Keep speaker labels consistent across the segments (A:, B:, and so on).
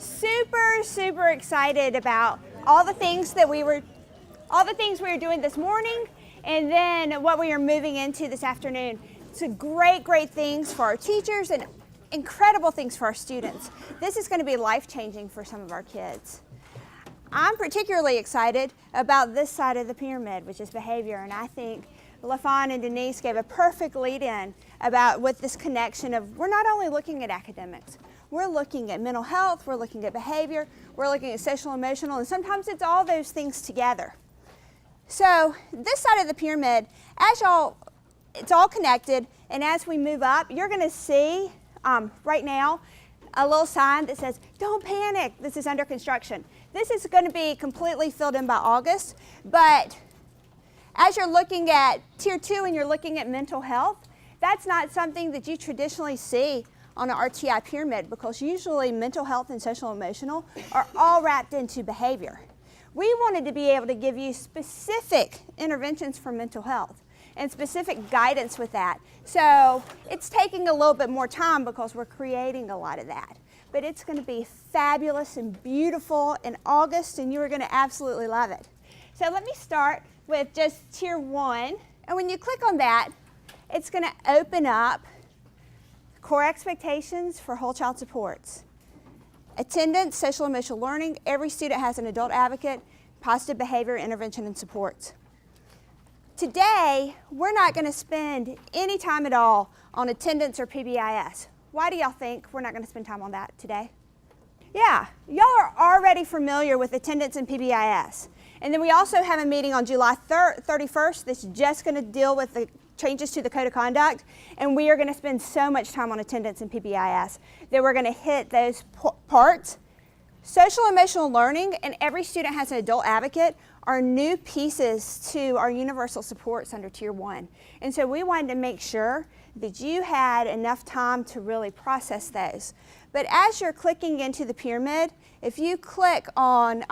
A: super excited about all the things we were doing this morning, and then what we are moving into this afternoon. It's great things for our teachers and incredible things for our students. This is going to be life-changing for some of our kids. I'm particularly excited about this side of the pyramid, which is behavior, and I think LaFawn and Denise gave a perfect lead-in with this connection of we're not only looking at academics, we're looking at mental health, we're looking at behavior, we're looking at social, emotional, and sometimes it's all those things together. So this side of the pyramid, it's all connected, and as we move up, you're going to see right now a little sign that says, "Don't panic, this is under construction." This is going to be completely filled in by August, but as you're looking at Tier 2 and you're looking at mental health, that's not something that you traditionally see on an RTI pyramid, because usually mental health and social emotional are all wrapped into behavior. We wanted to be able to give you specific interventions for mental health and specific guidance with that. So it's taking a little bit more time because we're creating a lot of that. But it's going to be fabulous and beautiful in August, and you are going to absolutely love it. So let me start with just Tier 1. And when you click on that, it's going to open up core expectations for whole child supports. Attendance, social emotional learning, every student has an adult advocate, positive behavior, intervention, and supports. Today, we're not going to spend any time at all on attendance or PBIS. Why do y'all think we're not going to spend time on that today? Yeah, y'all are already familiar with attendance and PBIS. And then we also have a meeting on July 31st that's just going to deal with the changes to the Code of Conduct, and we are going to spend so much time on attendance and PBIS that we're going to hit those parts. Social emotional learning and every student has an adult advocate are new pieces to our universal supports under Tier 1. And so we wanted to make sure that you had enough time to really process those. But as you're clicking into the pyramid, if you click on,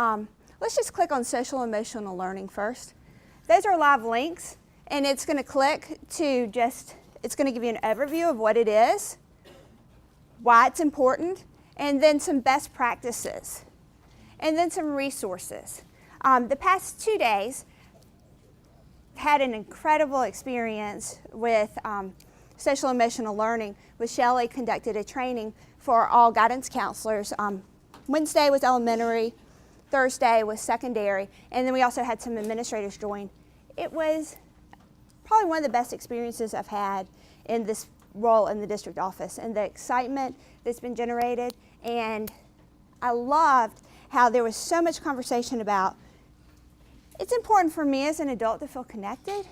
A: let's just click on social emotional learning first. Those are live links, and it's going to click to it's going to give you an overview of what it is, why it's important, and then some best practices, and then some resources. The past 2 days had an incredible experience with social emotional learning. With Shelley conducted a training for all guidance counselors. Wednesday was elementary, Thursday was secondary, and then we also had some administrators join. It was probably one of the best experiences I've had in this role in the district office, and the excitement that's been generated. And I loved how there was so much conversation about it's important for me as an adult to feel connected.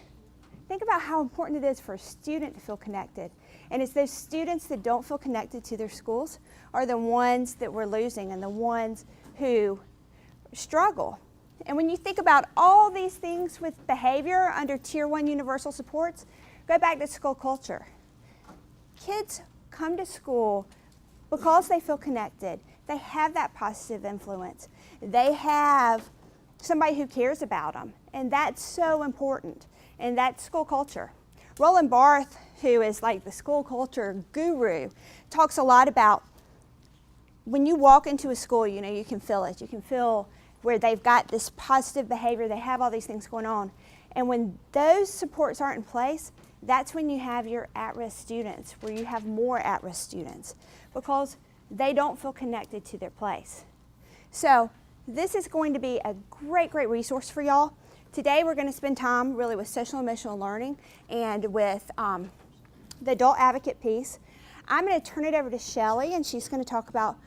A: Think about how important it is for a student to feel connected. And it's those students that don't feel connected to their schools are the ones that we're losing and the ones who struggle. And when you think about all these things with behavior under Tier 1 universal supports, go back to school culture. Kids come to school because they feel connected. They have that positive influence. They have somebody who cares about them, and that's so important. And that's school culture. Roland Barth, who is like the school culture guru, talks a lot about when you walk into a school, you know, you can feel it. You can feel where they've got this positive behavior, they have all these things going on. And when those supports aren't in place, that's when you have your at-risk students, where you have more at-risk students, because they don't feel connected to their place. So this is going to be a great resource for y'all. Today we're going to spend time really with social emotional learning and with the adult advocate piece. I'm going to turn it over to Shelley, and she's going to talk about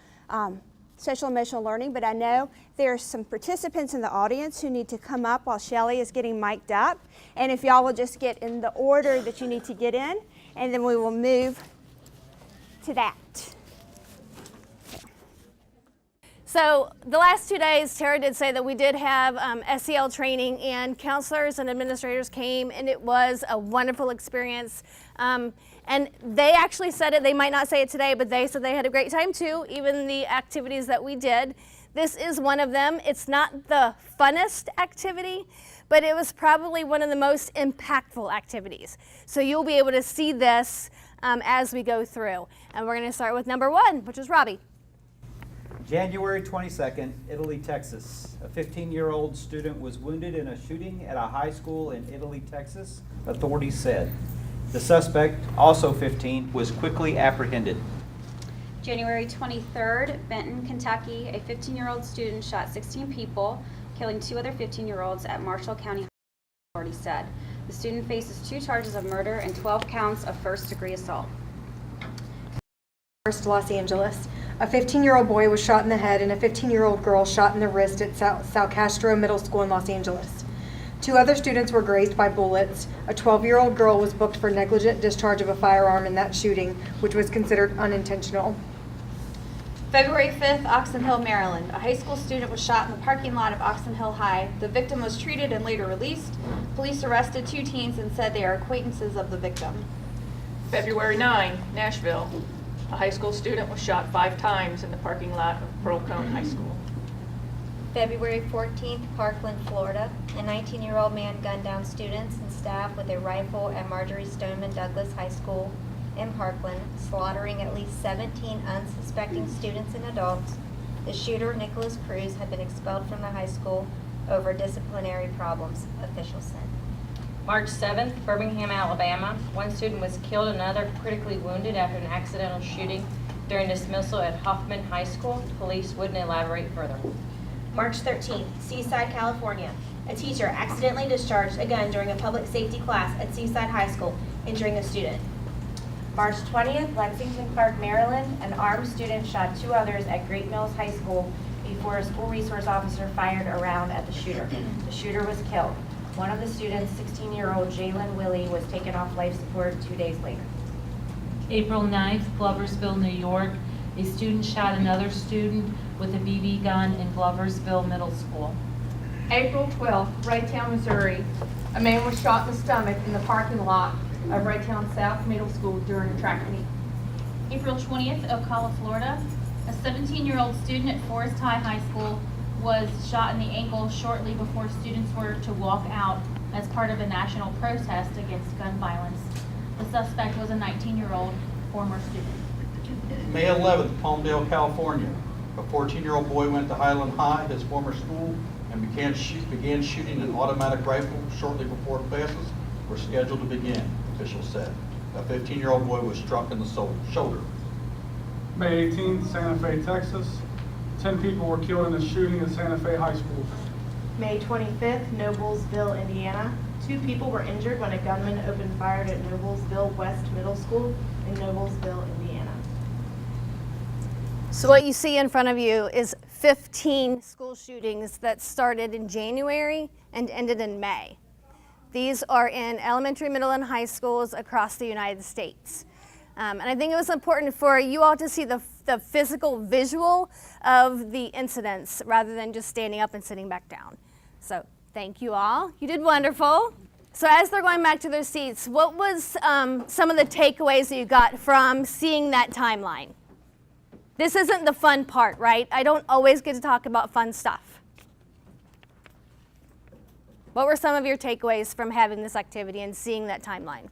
A: social emotional learning, but I know there's some participants in the audience who need to come up while Shelley is getting mic'd up. And if y'all will just get in the order that you need to get in, and then we will move to that.
B: So the last 2 days, Tara did say that we did have SEL training, and counselors and administrators came, and it was a wonderful experience. And they actually said it, they might not say it today, but they said they had a great time too, even the activities that we did. This is one of them. It's not the funnest activity, but it was probably one of the most impactful activities. So you'll be able to see this as we go through. And we're going to start with number 1, which is Robbie.
C: January 22nd, Italy, Texas. A 15-year-old student was wounded in a shooting at a high school in Italy, Texas, authorities said. The suspect, also 15, was quickly apprehended.
D: January 23rd, Benton, Kentucky, a 15-year-old student shot 16 people, killing 2 other 15-year-olds at Marshall County, authorities said. The student faces 2 charges of murder and 12 counts of first-degree assault.
E: Los Angeles. A 15-year-old boy was shot in the head and a 15-year-old girl shot in the wrist at Sal Castro Middle School in Los Angeles. 2 other students were grazed by bullets. A 12-year-old girl was booked for negligent discharge of a firearm in that shooting, which was considered unintentional.
F: February 5th, Oxon Hill, Maryland. A high school student was shot in the parking lot of Oxon Hill High. The victim was treated and later released. Police arrested 2 teens and said they are acquaintances of the victim.
G: February 9, Nashville. A high school student was shot 5 times in the parking lot of Pearl Cone High School.
H: February 14th, Parkland, Florida. A 19-year-old man gunned down students and staff with a rifle at Marjorie Stoneman Douglas High School in Parkland, slaughtering at least 17 unsuspecting students and adults. The shooter, Nicholas Cruz, had been expelled from the high school over disciplinary problems, officials said.
I: March 7th, Birmingham, Alabama. 1 student was killed and another critically wounded after an accidental shooting during dismissal at Hoffman High School. Police wouldn't elaborate further.
J: March 13th, Seaside, California. A teacher accidentally discharged a gun during a public safety class at Seaside High School, injuring a student.
K: March 20th, Lexington Park, Maryland. An armed student shot 2 others at Great Mills High School before a school resource officer fired a round at the shooter. The shooter was killed. One of the students, 16-year-old Jalen Willie, was taken off life support 2 days later.
L: April 9th, Gloversville, New York. A student shot another student with a BB gun in Gloversville Middle School.
M: April 12th, Raytown, Missouri. A man was shot in the stomach in the parking lot of Raytown South Middle School during a track meet.
N: April 20th, Ocala, Florida. A 17-year-old student at Forest High School was shot in the ankle shortly before students were to walk out as part of a national protest against gun violence. The suspect was a 19-year-old former student.
O: May 11th, Palmdale, California. A 14-year-old boy went to Highland High, his former school, and began shooting an automatic rifle shortly before classes were scheduled to begin, officials said. A 15-year-old boy was struck in the shoulder.
P: May 18th, Santa Fe, Texas. 10 people were killed in a shooting at Santa Fe High School.
K: May 25th, Noblesville, Indiana. 2 people were injured when a gunman opened fire at Noblesville West Middle School in Noblesville, Indiana.
B: So what you see in front of you is 15 school shootings that started in January and ended in May. These are in elementary, middle, and high schools across the United States. And I think it was important for you all to see the physical visual of the incidents rather than just standing up and sitting back down. So thank you all. You did wonderful. So as they're going back to their seats, what was some of the takeaways that you got from seeing that timeline? This isn't the fun part, right? I don't always get to talk about fun stuff. What were some of your takeaways from having this activity and seeing that timeline?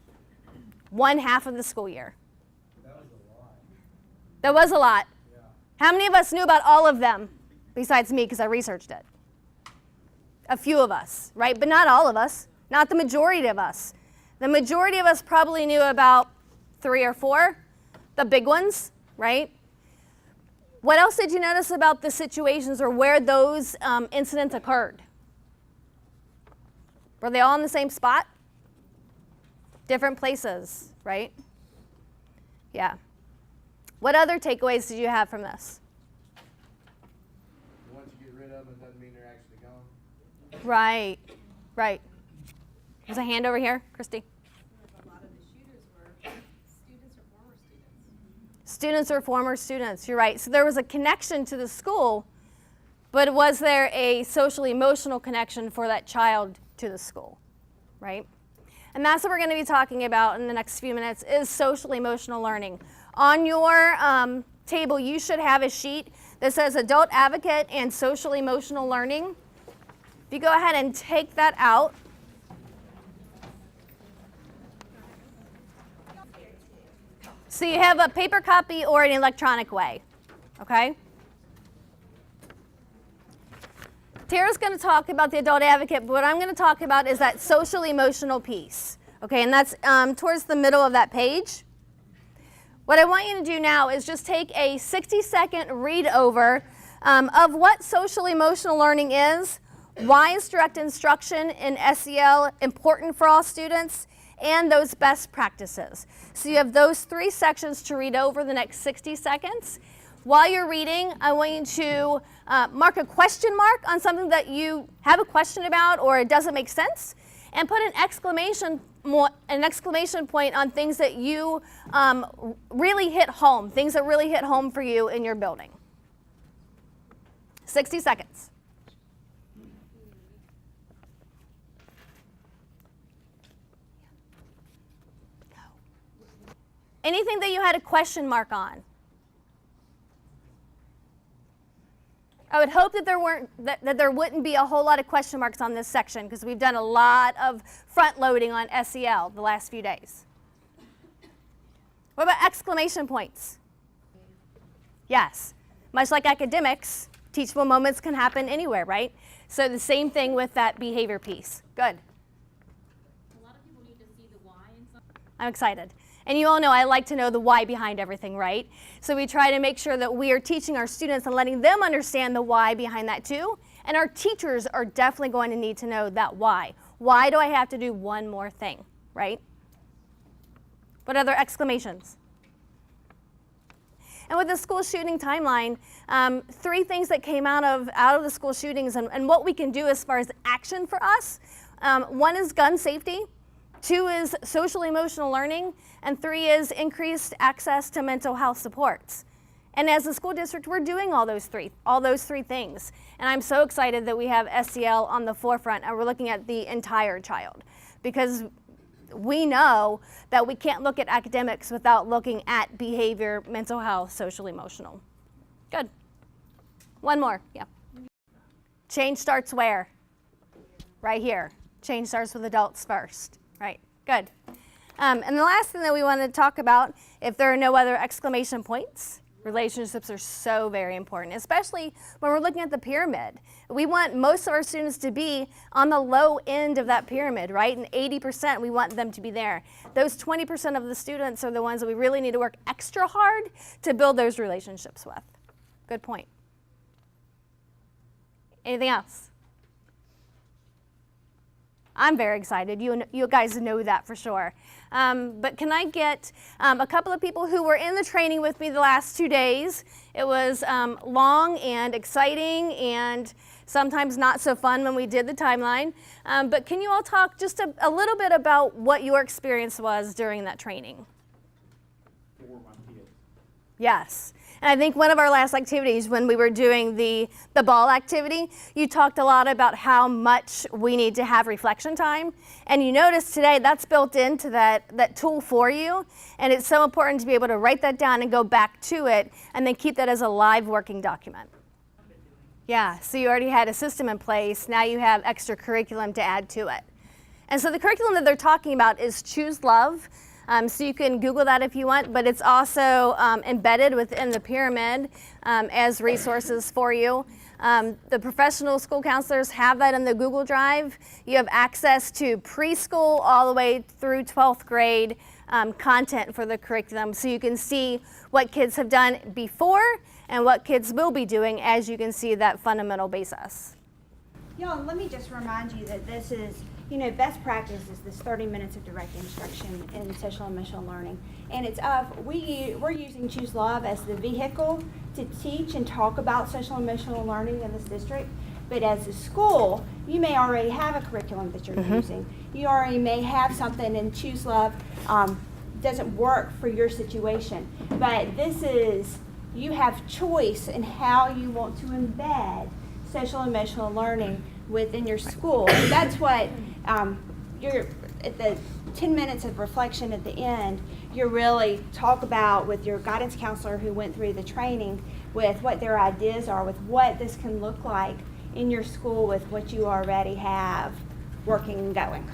B: 1/2 of the school year. That was a lot. Yeah. How many of us knew about all of them besides me because I researched it? A few of us, right? But not all of us, not the majority of us. The majority of us probably knew about 3 or 4, the big ones, right? What else did you notice about the situations or where those incidents occurred? Were they all in the same spot? Different places, right? Yeah. What other takeaways did you have from this?
Q: Once you get rid of them, it doesn't mean they're actually gone.
B: Right, right. There's a hand over here, Christy.
R: A lot of the shooters were students or former students.
B: Students or former students, you're right. So there was a connection to the school, but was there a social emotional connection for that child to the school, right? And that's what we're going to be talking about in the next few minutes is social emotional learning. On your table, you should have a sheet that says adult advocate and social emotional learning. If you go ahead and take that out. So you have a paper copy or an electronic way, okay? Tara's going to talk about the adult advocate, but what I'm going to talk about is that social emotional piece. Okay, and that's towards the middle of that page. What I want you to do now is just take a 60-second read over of what social emotional learning is, why is direct instruction in SEL important for all students, and those best practices. So you have those 3 sections to read over the next 60 seconds. While you're reading, I want you to mark a question mark on something that you have a question about or it doesn't make sense, and put an exclamation point on things that you really hit home, things that really hit home for you in your building. 60 seconds. Anything that you had a question mark on? I would hope that there wouldn't be a whole lot of question marks on this section because we've done a lot of front loading on SEL the last few days. What about exclamation points? Yes, much like academics, teachable moments can happen anywhere, right? So the same thing with that behavior piece. Good.
N: A lot of people need to see the why in some.
B: I'm excited. And you all know I like to know the why behind everything, right? So we try to make sure that we are teaching our students and letting them understand the why behind that too. And our teachers are definitely going to need to know that why. Why do I have to do one more thing, right? What other exclamations? And with the school shooting timeline, 3 things that came out of the school shootings and what we can do as far as action for us. 1 is gun safety. 2 is social emotional learning, and 3 is increased access to mental health supports. And as a school district, we're doing all those three things. And I'm so excited that we have SEL on the forefront and we're looking at the entire child, because we know that we can't look at academics without looking at behavior, mental health, social emotional. Good. 1 more, yeah. Change starts where? Right here. Change starts with adults first. Right, good. And the last thing that we want to talk about, if there are no other exclamation points, relationships are so very important, especially when we're looking at the pyramid. We want most of our students to be on the low end of that pyramid, right? And 80%, we want them to be there. Those 20% of the students are the ones that we really need to work extra hard to build those relationships with. Good point. Anything else? I'm very excited. You guys know that for sure. But can I get a couple of people who were in the training with me the last 2 days? It was long and exciting and sometimes not so fun when we did the timeline. But can you all talk just a little bit about what your experience was during that training? Yes. And I think one of our last activities when we were doing the ball activity, you talked a lot about how much we need to have reflection time. And you notice today that's built into that tool for you. And it's so important to be able to write that down and go back to it and then keep that as a live working document. Yeah, so you already had a system in place. Now you have extra curriculum to add to it. And so the curriculum that they're talking about is Choose Love. So you can Google that if you want, but it's also embedded within the pyramid as resources for you. The professional school counselors have that in the Google Drive. You have access to preschool all the way through 12th grade content for the curriculum, so you can see what kids have done before and what kids will be doing as you can see that fundamental basis.
A: Y'all, let me just remind you that this is, best practice is this 30 minutes of direct instruction in social and emotional learning. And it's we're using Choose Love as the vehicle to teach and talk about social and emotional learning in this district. But as a school, you may already have a curriculum that you're using. You already may have something, and Choose Love doesn't work for your situation. But this is, you have choice in how you want to embed social and emotional learning within your school. And that's what you're at the 10 minutes of reflection at the end, you really talk about with your guidance counselor who went through the training with what their ideas are, with what this can look like in your school with what you already have working and going.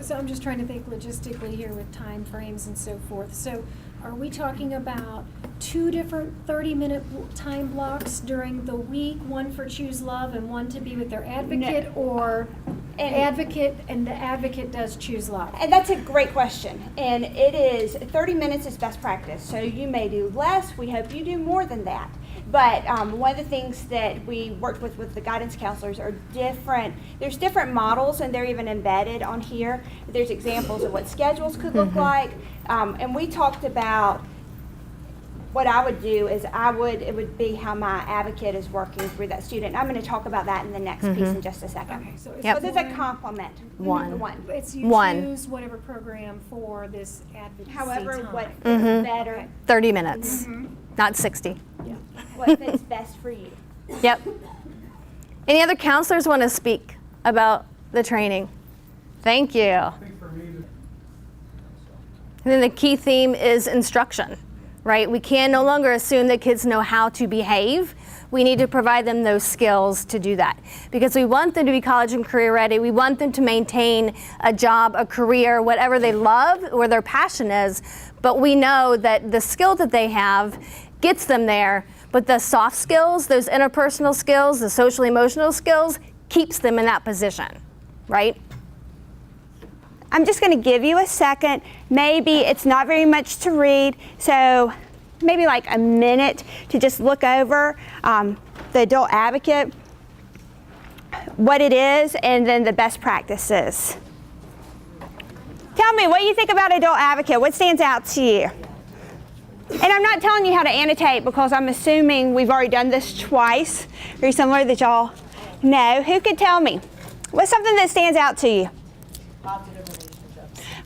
R: So I'm just trying to think logistically here with time frames and so forth. So
S: are we talking about 2 different 30-minute time blocks during the week, one for Choose Love and one to be with their advocate, or advocate and the advocate does Choose Love?
A: And that's a great question. And it is 30 minutes is best practice. So you may do less. We hope you do more than that. But one of the things that we worked with the guidance counselors are different. There's different models, and they're even embedded on here. There's examples of what schedules could look like. And we talked about what I would do is it would be how my advocate is working through that student. I'm going to talk about that in the next piece in just a second.
S: Okay, so
A: because it's a complement.
B: One.
S: It's you
B: One.
S: choose whatever program for this advocacy
A: However,
S: time.
A: what is better.
B: 30 minutes, not 60.
S: Yeah.
A: What fits best for you.
B: Yep. Any other counselors want to speak about the training? Thank you.
P: I think for me,
B: And then the key theme is instruction, right? We can no longer assume that kids know how to behave. We need to provide them those skills to do that because we want them to be college and career ready. We want them to maintain a job, a career, whatever they love or their passion is. But we know that the skill that they have gets them there, but the soft skills, those interpersonal skills, the social emotional skills, keeps them in that position, right?
A: I'm just going to give you a second. Maybe it's not very much to read, so maybe like a minute to just look over the adult advocate, what it is, and then the best practices. Tell me, what do you think about adult advocate? What stands out to you? And I'm not telling you how to annotate because I'm assuming we've already done this twice, very similar that y'all know. Who could tell me? What's something that stands out to you?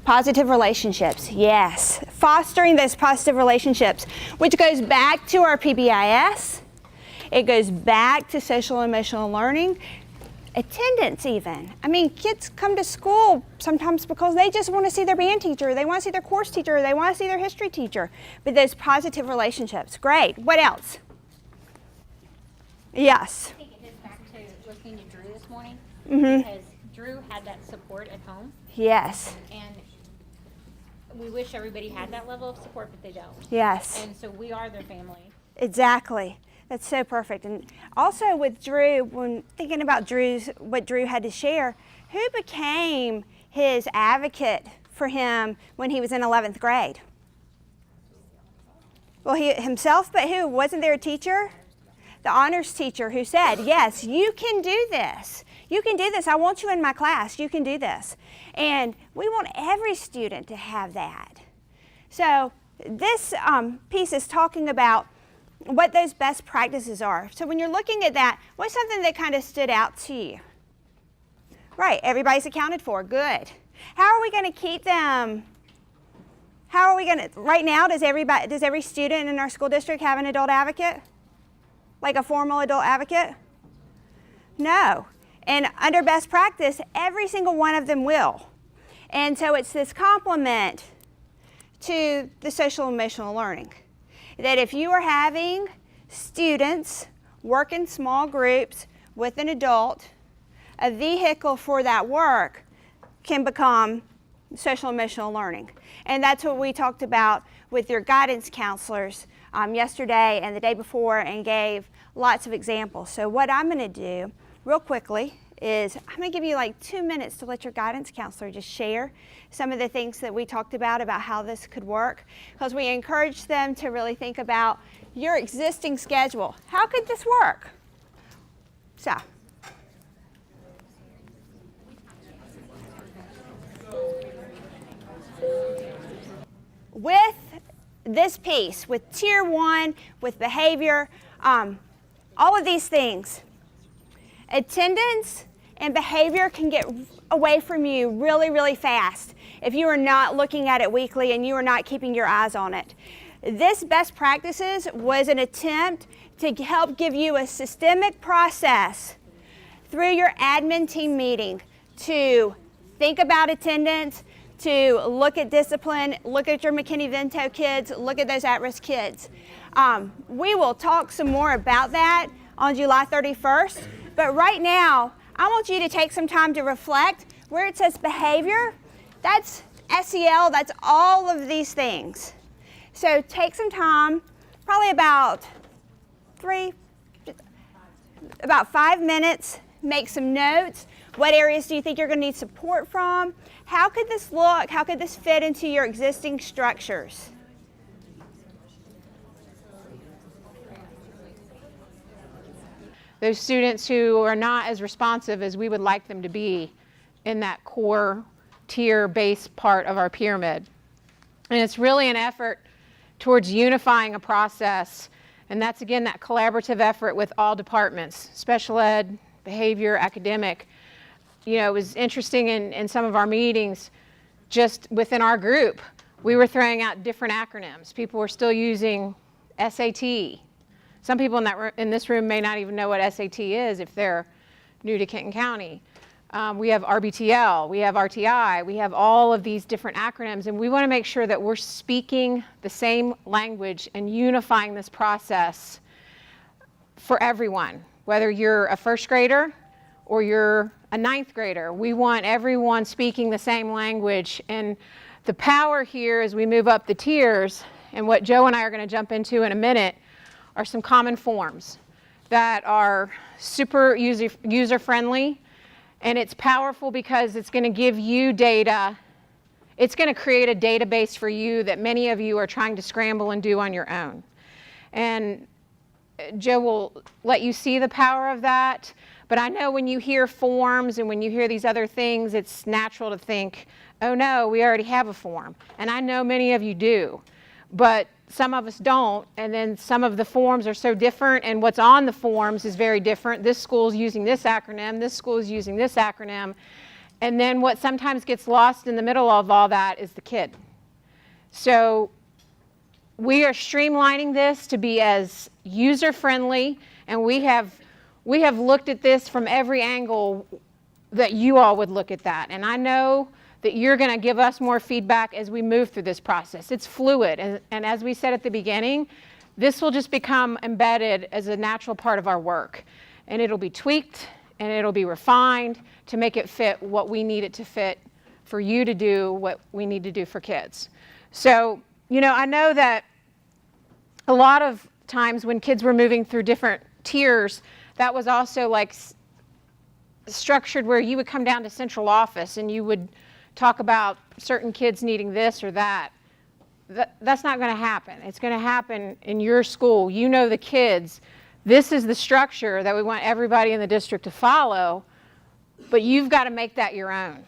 A: Positive relationships, yes. Fostering those positive relationships, which goes back to our PBIS. It goes back to social and emotional learning. Attendance even. I mean, kids come to school sometimes because they just want to see their band teacher, they want to see their course teacher, they want to see their history teacher. But those positive relationships, great. What else? Yes.
T: I think it gets back to listening to Drew this morning
A: Mm-hmm.
T: because Drew had that support at home.
A: Yes.
T: And we wish everybody had that level of support, but they don't.
A: Yes.
T: And so we are their family.
A: Exactly. That's so perfect. And also with Drew, when thinking about what Drew had to share, who became his advocate for him when he was in 11th grade? Well, he himself, but who? Wasn't there a teacher? The honors teacher who said, yes, you can do this. You can do this. I want you in my class. You can do this. And we want every student to have that. So this piece is talking about what those best practices are. So when you're looking at that, what's something that kind of stood out to you? Right, everybody's accounted for, good. How are we going to keep them? How are we going to, right now, does every student in our school district have an adult advocate? Like a formal adult advocate? No. And under best practice, every single one of them will. And so it's this complement to the social and emotional learning. That if you are having students work in small groups with an adult, a vehicle for that work can become social and emotional learning. And that's what we talked about with your guidance counselors yesterday and the day before, and gave lots of examples. So what I'm going to do real quickly is I'm going to give you like 2 minutes to let your guidance counselor just share some of the things that we talked about how this could work, because we encourage them to really think about your existing schedule. How could this work? So. With this piece, with tier 1, with behavior, all of these things, attendance and behavior can get away from you really, really fast if you are not looking at it weekly and you are not keeping your eyes on it. This best practices was an attempt to help give you a systemic process through your admin team meeting to think about attendance, to look at discipline, look at your McKinney-Vento kids, look at those at-risk kids. We will talk some more about that on July 31st, but right now, I want you to take some time to reflect. Where it says behavior, that's SEL, that's all of these things. So take some time, probably about 5 minutes, make some notes. What areas do you think you're going to need support from? How could this look? How could this fit into your existing structures?
U: Those students who are not as responsive as we would like them to be in that core tier base part of our pyramid. And it's really an effort towards unifying a process, and that's again that collaborative effort with all departments, special ed, behavior, academic. You know, it was interesting in some of our meetings, just within our group, we were throwing out different acronyms. People were still using SAT. Some people in this room may not even know what SAT is if they're new to Kenton County. We have RBTL, we have RTI, we have all of these different acronyms, and we want to make sure that we're speaking the same language and unifying this process for everyone, whether you're a first grader or you're a ninth grader. We want everyone speaking the same language, and the power here as we move up the tiers, and what Joe and I are going to jump into in a minute, are some common forms that are super user-friendly, and it's powerful because it's going to give you data. It's going to create a database for you that many of you are trying to scramble and do on your own. And Joe will let you see the power of that, but I know when you hear forms and when you hear these other things, it's natural to think, oh no, we already have a form. And I know many of you do, but some of us don't, and then some of the forms are so different, and what's on the forms is very different. This school's using this acronym, this school's using this acronym, and then what sometimes gets lost in the middle of all that is the kid. So we are streamlining this to be as user-friendly, and we have looked at this from every angle that you all would look at that, and I know that you're going to give us more feedback as we move through this process. It's fluid, and as we said at the beginning, this will just become embedded as a natural part of our work, and it'll be tweaked and it'll be refined to make it fit what we need it to fit for you to do what we need to do for kids. So, you know, I know that a lot of times when kids were moving through different tiers, that was also like structured where you would come down to central office and you would talk about certain kids needing this or that. That's not going to happen. It's going to happen in your school. You know the kids. This is the structure that we want everybody in the district to follow, but you've got to make that your own.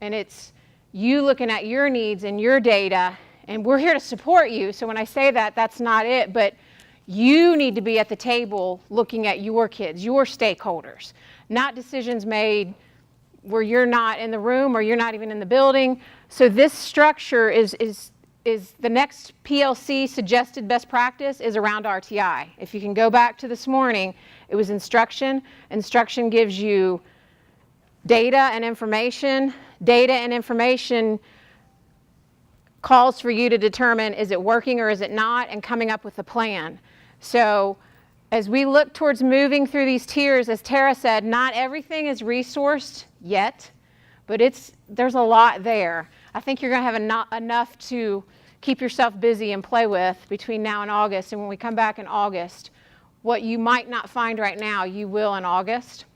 U: And it's you looking at your needs and your data, and we're here to support you. So when I say that, that's not it, but you need to be at the table looking at your kids, your stakeholders, not decisions made where you're not in the room or you're not even in the building. So this structure is the next PLC suggested best practice is around RTI. If you can go back to this morning, it was instruction. Instruction gives you data and information. Data and information calls for you to determine is it working or is it not, and coming up with a plan. So as we look towards moving through these tiers, as Tara said, not everything is resourced yet, but there's a lot there. I think you're going to have enough to keep yourself busy and play with between now and August. And when we come back in August, what you might not find right now, you will in August.